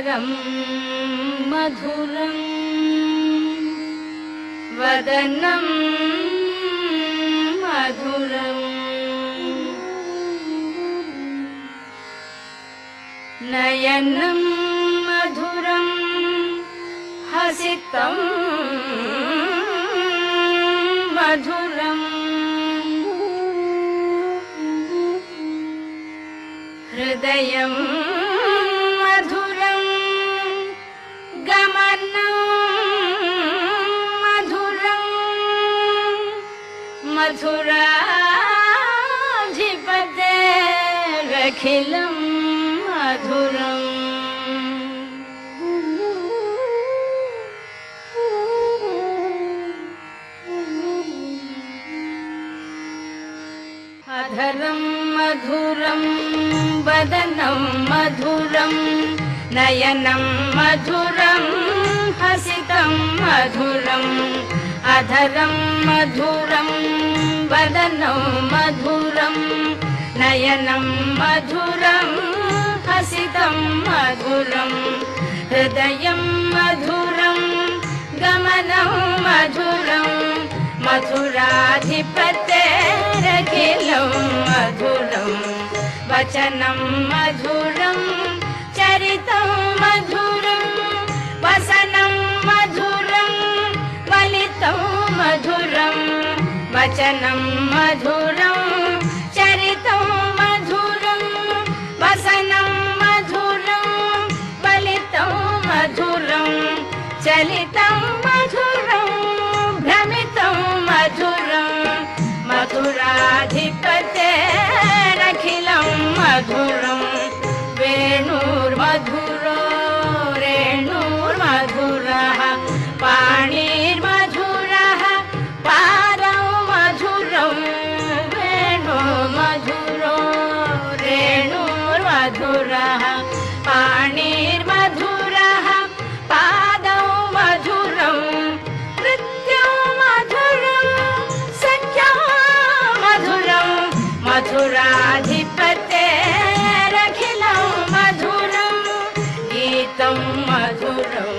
अधरं मधुरं वदनं मधुरं नयनं मधुरं हसितं मधुरं हृदयं मधुरं गमनं मधुरं मधुराधिपतेरखिलं मधुरम् अधरं मधुरं वदनं मधुरं नयनं मधुरं हसितं मधुरम् अधरं मधुरं वदनं मधुरं नयनं मधुरं हसितं मधुरं हृदयं मधुरं गमनं मधुरं मधुराधिपतेरखिलं मधुरं वचनं मधुरं चरितं मधुरं वसनं मधुरं वलितं मधुरं वचनं मधुरं चरितं मधुरं वसनं मधुरं वलितं मधुरं चलितं मधुरं भ्रमितं मधुरं मधुराधिपतेरखिलं मधुरं वेणुर्मधुरो रेणुर्मधुरः पाणिर्मधुरः पादौ मधुरं वेणुर्मधुरो रेणुर्मधुरः पाणिर्मधुरः पादौ मधुरं नृत्यं मधुरं सख्यं मधुरं मधुराधिपतेरखिलं मधुरं गीतं मधुरं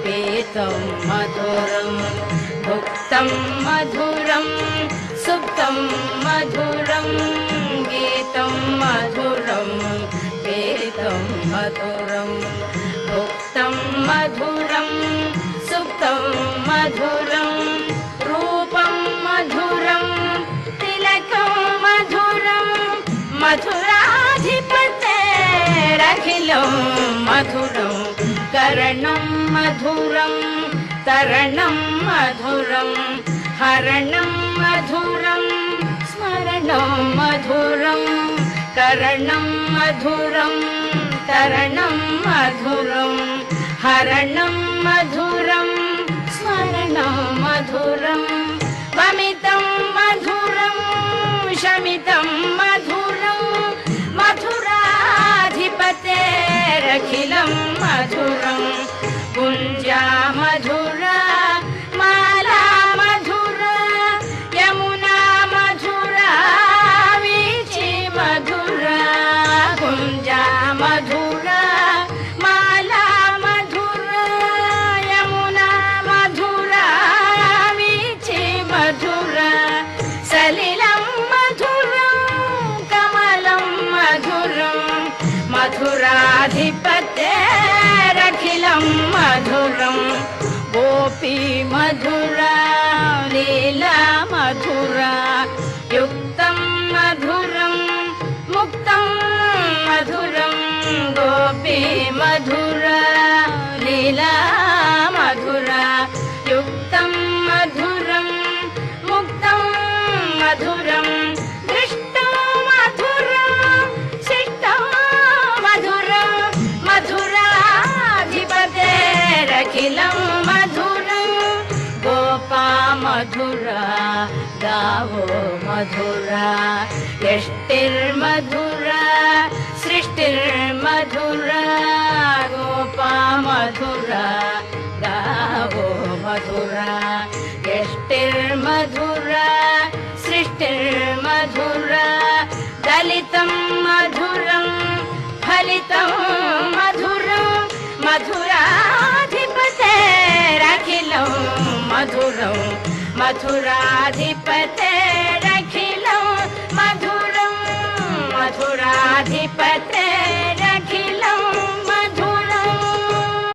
पीतं मधुरं भुक्तं मधुरं सुप्तं मधुरं गीतं मधुरं पीतं मधुरं भुक्तं मधुरं सुप्तं मधुरं रूपं मधुरं तिलकं मधुरं मधुराधिपतेरखिलं मधुरं करणं मधुरं तरणं मधुरं हरणं मधुरं स्मरणं मधुरं करणं मधुरं तरणं मधुरं हरणं मधुरं स्मरणं मधुरं वमितं मधुरं शमितं मधुरं मधुराधिपतेरखिलं मधुरं कुञ्जा मधुरा माला मधुरा यमुना मधुरा वीची मधुरा कुञ्जा मधुरा माला मधुरा यमुना मधुरा वीची मधुरा सलिलं मधुरं कमलं मधुरं मधुराधिपतेरखिलं मधुरं गोपी मधुरा लीला मधुरा युक्तं मधुरं मुक्तं मधुरं गोपी मधुरा लीला मधुरा युक्तं मधुरं मुक्तं मधुरं दृष्टं मधुरं शिष्टं मधुरं मधुराधिपतेरखिलं मधुरं गोपा मधुरा गावो मधुरा यष्टिर्मधुरा सृष्टिर्मधुरा गोपा मधुरा गावो मधुरा यष्टिर्मधुरा सृष्टिर्मधुरा दलितं मधुरं फलितं मधुरं मथुराधिपतेरखिलं मधुरं मथुराधिपते